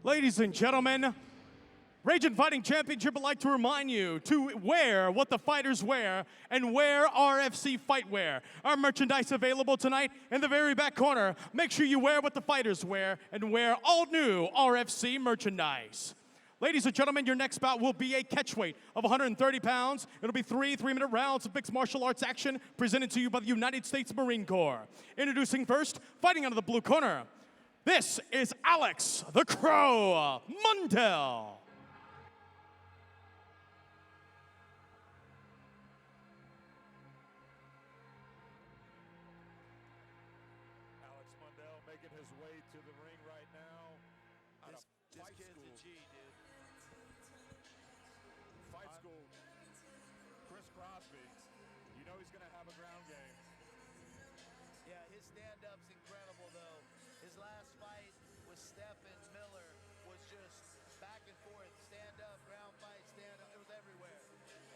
Ladies and gentlemen, Ragin Fighting Championship would like to remind you to wear what the fighters wear and wear RFC fight wear. Our merchandise available tonight in the very back corner. Make sure you wear what the fighters wear and wear all new RFC merchandise. Ladies and gentlemen, your next bout will be a catchweight of 130 pounds. It'll be three-minute rounds of mixed martial arts action presented to you by the United States Marine Corps. Introducing first, fighting out of the blue corner, this is Alex the Crow Mundell. Alex Mundell making his way to the ring right now. This kid's a G, dude. Fight school. Chris Crosby. You know he's going to have a ground game. Yeah, his stand-up's incredible, though. His last fight with Stephen Miller was just back and forth. Stand-up, ground fight, stand-up. It was everywhere.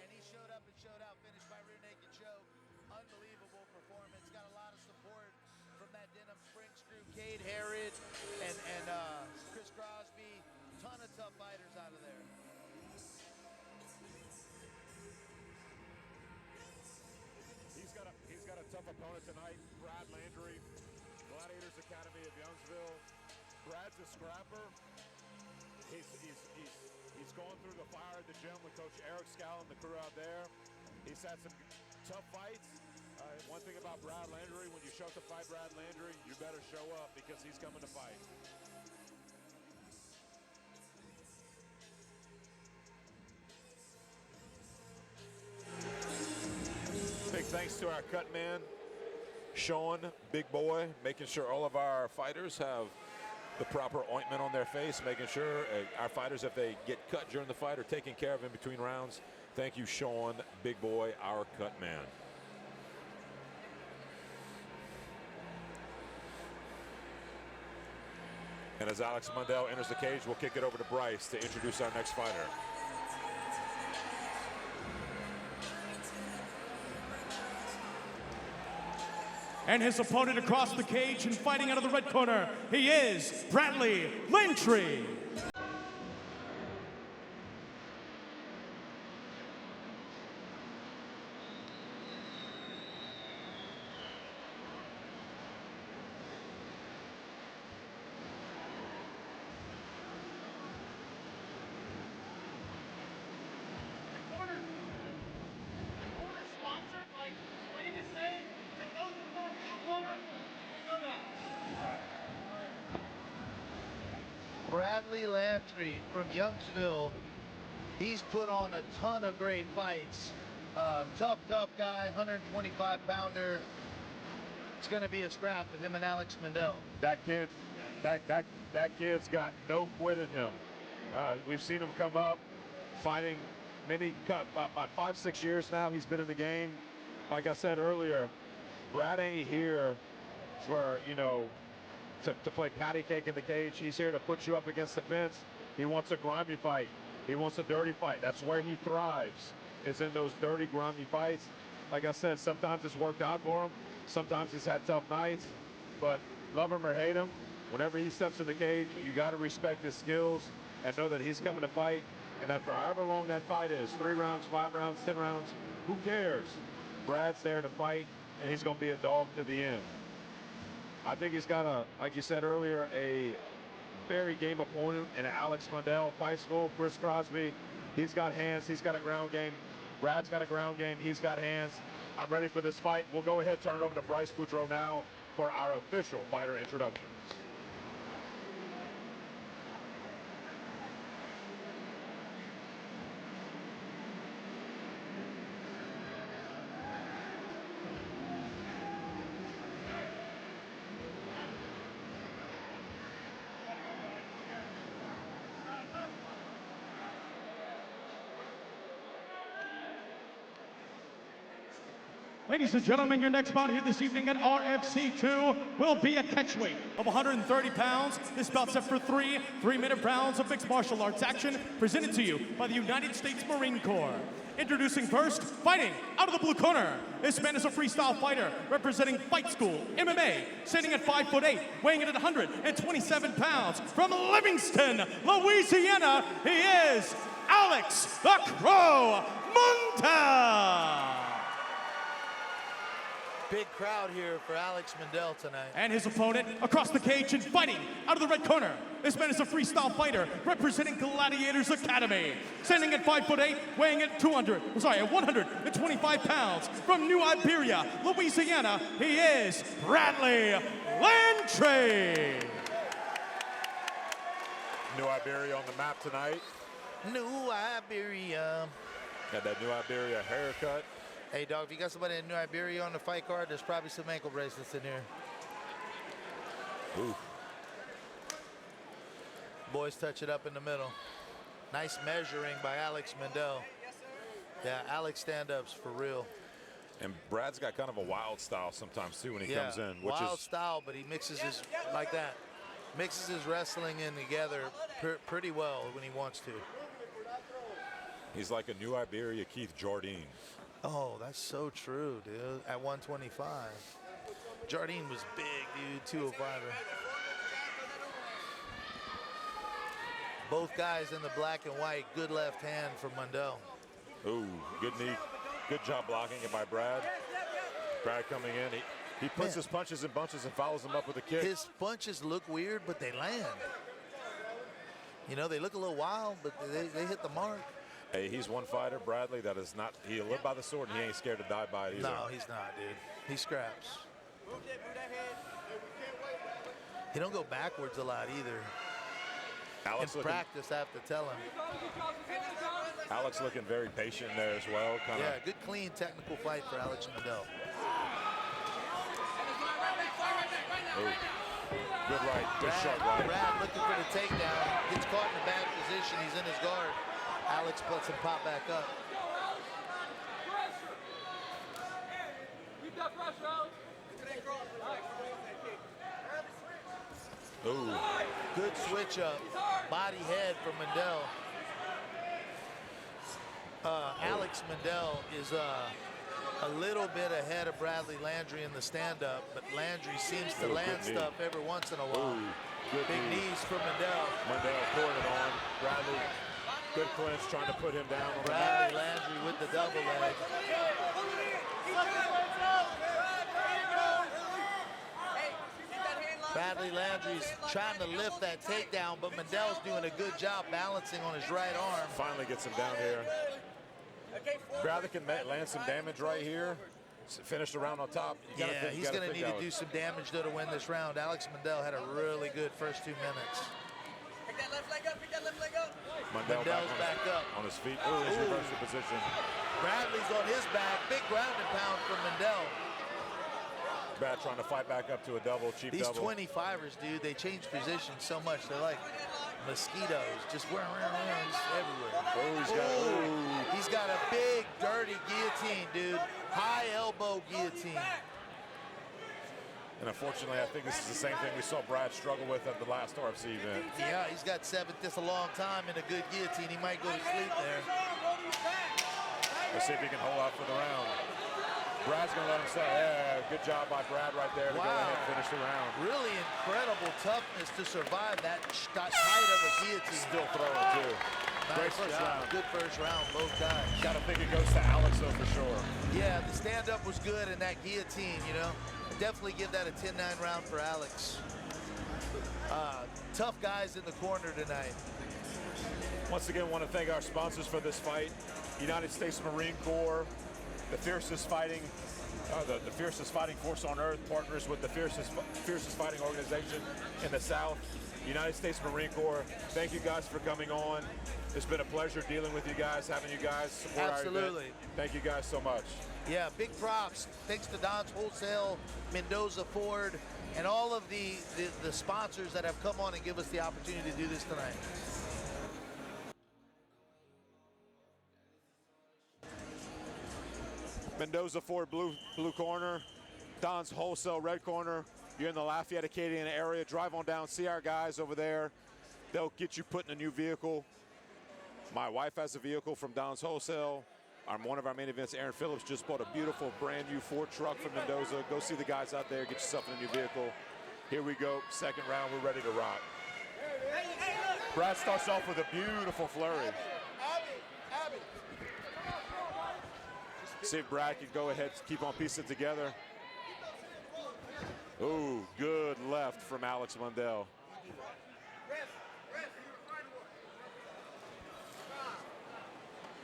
And he showed up and showed out, finished by rear naked choke. Unbelievable performance. Got a lot of support from that Denham Spring Screw, Cade Harrod, and Chris Crosby. Ton of tough fighters out of there. He's got a tough opponent tonight. Brad Landry, Gladiators Academy of Youngsville. Brad's a scrapper. He's going through the fire at the gym with Coach Eric Scal and the crew out there. He's had some tough fights. One thing about Brad Landry, when you show up to fight Brad Landry, you better show up because he's coming to fight. Big thanks to our cut man, Sean, big boy, making sure all of our fighters have the proper ointment on their face, making sure our fighters, if they get cut during the fight, are taken care of in between rounds. Thank you, Sean, big boy, our cut man. And as Alex Mundell enters the cage, we'll kick it over to Bryce to introduce our next fighter. And his opponent across the cage and fighting out of the red corner, he is Bradley Landry. Bradley Landry from Youngsville. He's put on a ton of great fights. Tough guy, 125-pounder. It's going to be a scrap with him and Alex Mundell. That kid's got no quit in him. We've seen him come up fighting about 5-6 years now. He's been in the game. Like I said earlier, Brad ain't here for, to play patty cake in the cage. He's here to put you up against the fence. He wants a grimy fight. He wants a dirty fight. That's where he thrives, is in those dirty, grimy fights. Like I said, sometimes it's worked out for him. Sometimes he's had tough nights. But love him or hate him, whenever he steps in the cage, you got to respect his skills and know that he's coming to fight. And that for however long that fight is, 3 rounds, 5 rounds, 10 rounds, who cares? Brad's there to fight, and he's going to be a dog to the end. I think he's got like you said earlier, a very game opponent in Alex Mundell, fight school, Chris Crosby. He's got hands, he's got a ground game. Brad's got a ground game, he's got hands. I'm ready for this fight. We'll go ahead and turn it over to Bryce Boudreau now for our official fighter introduction. Ladies and gentlemen, your next bout here this evening at RFC 2 will be a catchweight of 130 pounds. This bout set for three-minute rounds of mixed martial arts action presented to you by the United States Marine Corps. Introducing first, fighting out of the blue corner. This man is a freestyle fighter representing Fight School MMA, standing at 5'8", weighing in at 127 pounds. From Livingston, Louisiana, he is Alex the Crow Mundell. Big crowd here for Alex Mundell tonight. And his opponent across the cage and fighting out of the red corner. This man is a freestyle fighter representing Gladiators Academy. Standing at 5'8", weighing at 125 pounds. From New Iberia, Louisiana, he is Bradley Landry. New Iberia on the map tonight. New Iberia. Got that New Iberia haircut. Hey, dog, if you got somebody in New Iberia on the fight card, there's probably some ankle bracelets in here. Ooh. Boys touch it up in the middle. Nice measuring by Alex Mundell. Yeah, Alex stand-ups for real. And Brad's got kind of a wild style sometimes, too, when he comes in. Which wild is style, but he mixes his, like that. Mixes his wrestling in together pretty well when he wants to. He's like a New Iberia Keith Jardine. Oh, that's so true, dude. At 125. Jardine was big, dude, 205. Both guys in the black and white. Good left hand from Mundell. Ooh, good knee. Good job blocking it by Brad. Brad coming in. He puts his punches in bunches and follows them up with a kick. His punches look weird, but they land. You know, they look a little wild, but they hit the mark. Hey, he's one fighter, Bradley, that is not, he'll live by the sword and he ain't scared to die by it either. No, he's not, dude. He scraps. He don't go backwards a lot either. Alex in practice, I have to tell him. Alex looking very patient there as well. Yeah, good, clean, technical fight for Alex Mundell. Ooh. Good right, good shot right. Brad looking for the takedown. Gets caught in a bad position. He's in his guard. Alex lets him pop back up. Ooh. Good switch up. Body head from Mundell. Alex Mundell is a little bit ahead of Bradley Landry in the stand-up, but Landry seems to land stuff every once in a while. Ooh, good Big knees for Mundell. Mundell pouring it on. Bradley, good clinch, trying to put him down on the Bradley Landry with the double leg. Bradley Landry's trying to lift that takedown, but Mundell's doing a good job balancing on his right arm. Finally gets him down here. Bradley can land some damage right here. Finish the round on top. Yeah, he's going to need to do some damage though to win this round. Alex Mundell had a really good first 2 minutes. Pick that left leg up, pick that left leg up. Mundell's back up. On his feet. Oh, he's reversed the position. Bradley's on his back. Big ground and pound from Mundell. Brad trying to fight back up to a double, cheap These double. 25ers, dude, they change positions so much. They're like mosquitoes, just everywhere. Oh, He's got a big, dirty guillotine, dude. High elbow guillotine. And unfortunately, I think this is the same thing we saw Brad struggle with at the last RFC event. Yeah, he's got 7th this a long time in a good guillotine. He might go to sleep there. Let's see if he can hold out for the round. Brad's going to let him say, yeah, good job by Brad right there to go ahead and finish the round. Really incredible toughness to survive that height of a guillotine. Still throwing, too. Great first round. Good first round, both guys. Got to think it goes to Alex, though, for sure. Yeah, the stand-up was good and that guillotine, you know. Definitely give that a 10-9 round for Alex. Tough guys in the corner tonight. Once again, want to thank our sponsors for this fight. United States Marine Corps, the fiercest fighting force on earth, partners with the fiercest fighting organization in the South, United States Marine Corps. Thank you guys for coming on. It's been a pleasure dealing with you guys, having you guys support our event. Thank you guys so much. Yeah, big props. Thanks to Don's Wholesale, Mendoza Ford, and all of the sponsors that have come on and give us the opportunity to do this tonight. Mendoza Ford blue corner, Don's Wholesale red corner. You're in the Lafayette Acadian area. Drive on down, see our guys over there. They'll get you put in a new vehicle. My wife has a vehicle from Don's Wholesale. One of our main events, Aaron Phillips, just bought a beautiful brand new Ford truck from Mendoza. Go see the guys out there, get yourself in a new vehicle. Here we go, second round, we're ready to rock. Brad starts off with a beautiful flurry. See if Brad can go ahead, keep on piecing it together. Ooh, good left from Alex Mundell.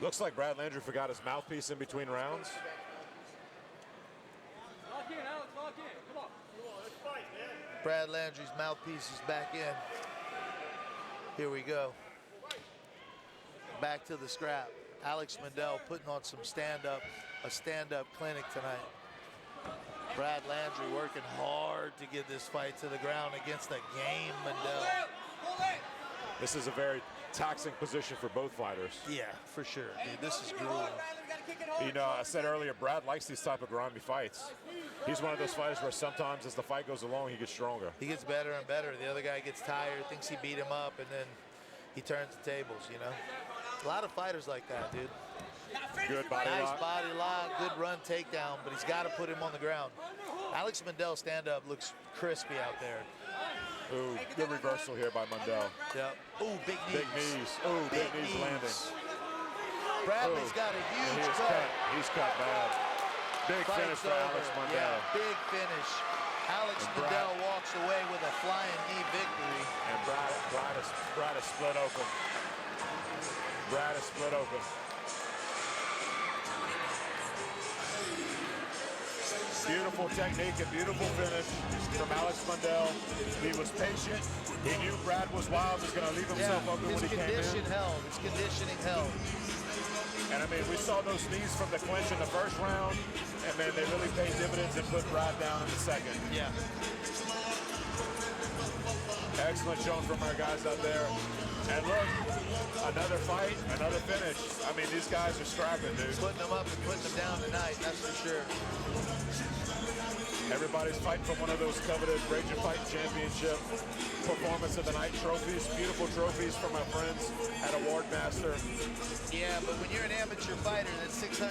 Looks like Brad Landry forgot his mouthpiece in between rounds. Lock in, Alex, lock in. Come on, let's fight, man. Brad Landry's mouthpiece is back in. Here we go. Back to the scrap. Alex Mundell putting on some a stand-up clinic tonight. Brad Landry working hard to get this fight to the ground against the game Mundell. This is a very taxing position for both fighters. Yeah, for sure. Dude, this is grueling. You know, I said earlier, Brad likes these type of grimy fights. He's one of those fighters where sometimes as the fight goes along, he gets stronger. He gets better and better. The other guy gets tired, thinks he beat him up, and then he turns the tables, you know? A lot of fighters like that, dude. Good body Nice lock. body lock, good run takedown, but he's got to put him on the ground. Alex Mundell stand-up looks crispy out there. Ooh, good reversal here by Mundell. Yep. Ooh, big knees. Big knees. Ooh, big knees landing. Bradley's got a And huge cut. He's cut bad. Big Fight's finish for over. Alex Mundell. Yeah, big finish. Alex And Mundell walks away with a flying knee victory. And Brad is split open. Brad is split open. Beautiful technique and beautiful finish from Alex Mundell. He was patient. He knew Brad was wild, was going to leave himself open when he came in. His conditioning held. And I mean, we saw those knees from the clinch in the first round, and man, they really paid dividends and put Brad down in the second. Yeah. Excellent showing from our guys out there. And look, another fight, another finish. I mean, these guys are scrapping, dude. Putting them up and putting them down tonight, that's for sure. Everybody's fighting for one of those coveted Ragin Fight Championship Performance of the Night trophies. Beautiful trophies from my friends at Awardmaster. Yeah, but when you're an amateur fighter, that $600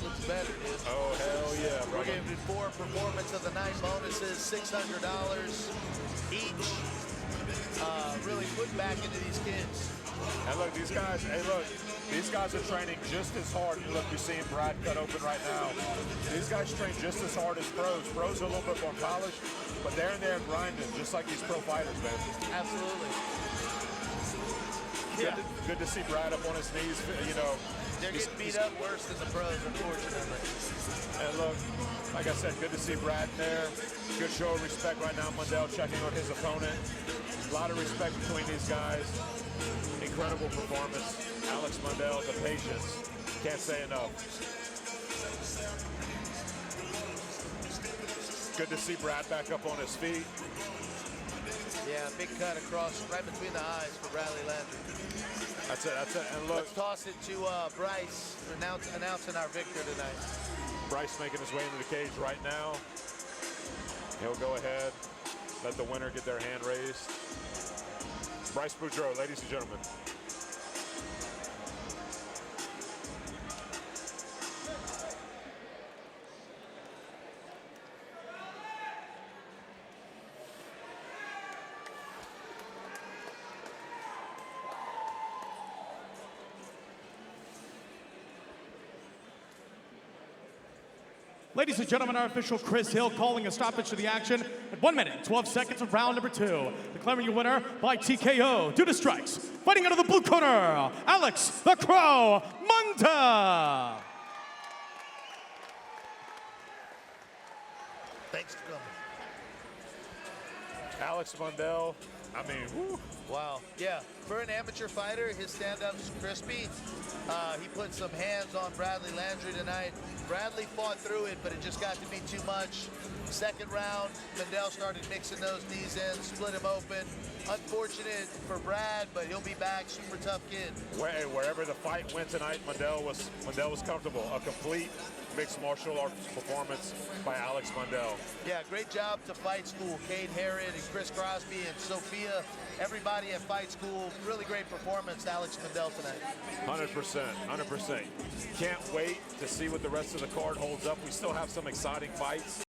looks better, dude. Oh, hell yeah, We're brother. giving 4 Performance of the Night bonuses, $600 each. Really putting back into these kids. And look, these guys, hey, look, these guys are training just as hard. You look, you're seeing Brad cut open right now. These guys train just as hard as pros. Pros are a little bit more polished, but they're in there grinding, just like these pro fighters, man. Absolutely. Good to see Brad up on his knees, you know. They're getting beat up worse than the pros, unfortunately. And look, like I said, good to see Brad there. Good show of respect right now. Mundell checking on his opponent. A lot of respect between these guys. Incredible performance. Alex Mundell, the patience. Can't say enough. Good to see Brad back up on his feet. Yeah, big cut across right between the eyes for Bradley Landry. That's it, that's it. And look, Let's toss it to Bryce for announcing our victor tonight. Bryce making his way into the cage right now. He'll go ahead, let the winner get their hand raised. Bryce Boudreaux, ladies and gentlemen. Ladies and gentlemen, our official Chris Hill calling a stoppage to the action at 1 minute, 12 seconds of round number 2. Declaring your winner by TKO due to strikes. Fighting out of the blue corner, Alex the Crow Mundell. Thanks for coming. Alex Mundell, I mean, whew. Wow. Yeah, for an amateur fighter, his stand-up's crispy. He put some hands on Bradley Landry tonight. Bradley fought through it, but it just got to be too much. Second round, Mundell started mixing those knees in, split him open. Unfortunate for Brad, but he'll be back. Super tough kid. Wherever the fight went tonight, Mundell was comfortable. A complete mixed martial arts performance by Alex Mundell. Yeah, great job to Fight School. Cade Herod and Chris Crosby and Sophia, everybody at Fight School. Really great performance, Alex Mundell tonight. 100%, 100%. Can't wait to see what the rest of the card holds up. We still have some exciting fights.